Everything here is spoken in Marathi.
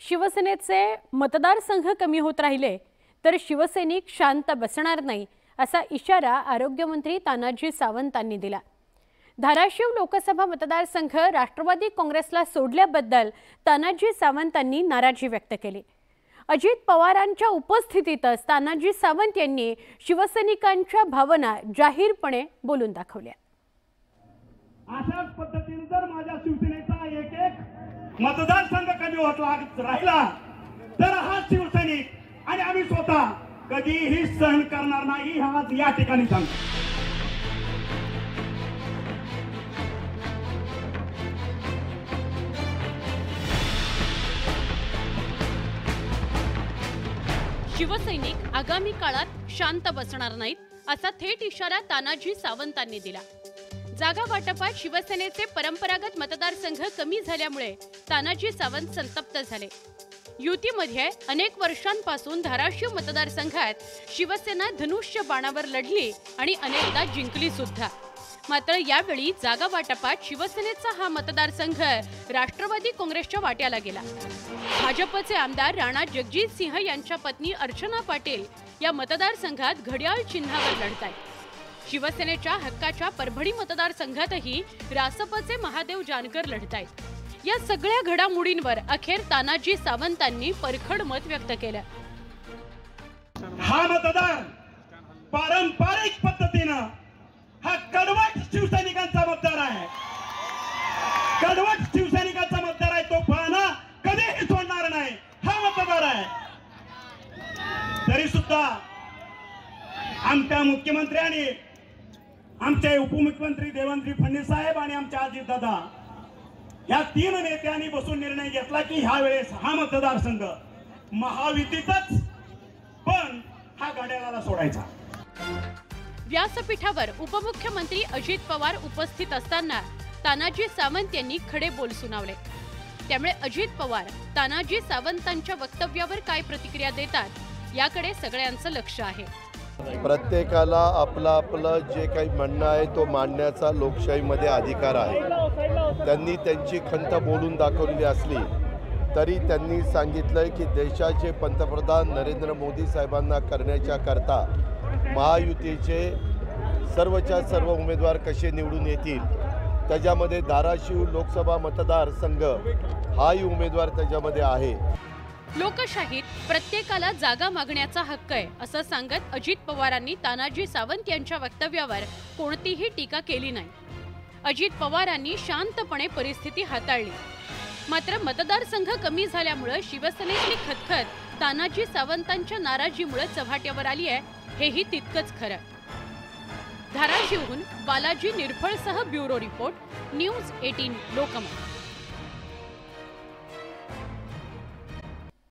शिवसेनेचे मतदारसंघ कमी होत राहिले तर शिवसैनिक शांत बसणार नाही असा इशारा आरोग्यमंत्री तानाजी सावंतांनी दिला। धाराशिव लोकसभा मतदारसंघ राष्ट्रवादी काँग्रेसला सोडल्याबद्दल तानाजी सावंतांनी नाराजी व्यक्त केली। अजित पवारांच्या उपस्थितीतच तानाजी सावंत यांनी शिवसैनिकांच्या भावना जाहीरपणे बोलून दाखवल्या। अशाच पद्धतीने जर माझ्या शिवसेनेचा एक एक मतदारसंघ कमी होत राहिला तर हा शिवसैनिक आणि आम्ही स्वतः कधीही सहन करणार नाही, आज या ठिकाणी सांगतो। शिवसैनिक आगामी काळात शांत बसणार नाहीत असा थेट इशारा तानाजी सावंतांनी दिला। जागा वाटपात शिवसेनेचे परंपरागत मतदारसंघ कमी झाल्यामुळे तानाजी सावंत संतप्त झाले। युतीमध्ये अनेक वर्षांपासून धाराशिव मतदारसंघात शिवसेना धनुष्य बाणावर लढली आणि अनेकदा जिंकली सुद्धा। मात्र यावेळी जागा वाटपात शिवसेनेचा हा मतदारसंघ राष्ट्रवादी काँग्रेसच्या वाट्याला गेला। भाजपचे आमदार राणा जगजित सिंह यांच्या पत्नी अर्चना पाटील या मतदारसंघात घड्याळ चिन्हावर लढतायत। शिवसेनेच्या हक्काच्या परभणी मतदारसंघातही रासपचे महादेव जानकर लढतायत। या सगळ्या घडामोडींवर अखेर तानाजी सावंतांनी परखड मत व्यक्त केलं। हा मतदार पारंपरिक पद्धतीनं हा कडवट शिवसैनिकांचा मतदार आहे। कडवट शिवसैनिकांचा मतदार आहे, तो पाहणं कधीही सोडणार नाही हा मतदार आहे। तरी सुद्धा आमच्या मुख्यमंत्र्यांनी, आमचे उपमुख्यमंत्री देवेंद्र फडणवीस साहेब आणि आमचे अजितदादा या तीन नेत्यांनी बसून निर्णय घेतला की ह्या वेळेस हा मतदारसंघ महायुतीतच पण हा घड्याळाला सोडायचा। व्यासपीठावर उपमुख्यमंत्री अजित पवार उपस्थित असताना तानाजी सावंत यांनी खडे बोल सुनावले। त्यामुळे अजित पवार तानाजी सावंतांच्या वक्तव्यावर काय प्रतिक्रिया देतात याकडे सगळ्यांचं लक्ष आहे। प्रत्येकाला आपलं जे काही म्हणणं आहे तो मांडण्याचा लोकशाहीमध्ये अधिकार आहे। त्यांनी त्यांची खंत बोलून दाखवलेली असली तरी त्यांनी सांगितलंय की देशाचे पंतप्रधान नरेंद्र मोदी साहेबांना करण्याच्या करता महायुतीचे सर्वच्या सर्व उमेदवार कसे निवडून येतील, त्याच्यामध्ये धाराशिव लोकसभा मतदारसंघ हाही उमेदवार त्याच्यामध्ये आहे। लोकशाहीत प्रत्येकाला जागा मागण्याचा हक्क आहे असं सांगत अजित पवारांनी तानाजी सावंत यांच्या वक्तव्यावर कोणतीही टीका केली नाही। अजित पवारांनी शांतपणे परिस्थिती हाताळली। मात्र मतदारसंघ कमी झाल्यामुळे शिवसेनेतली खतखत तानाजी सावंतांच्या नाराजीमुळे चव्हाट्यावर आली आहे, हेही तितकंच खरं। धाराशिवहून बालाजी निर्फळसह ब्युरो रिपोर्ट, न्यूज 18 लोकमत।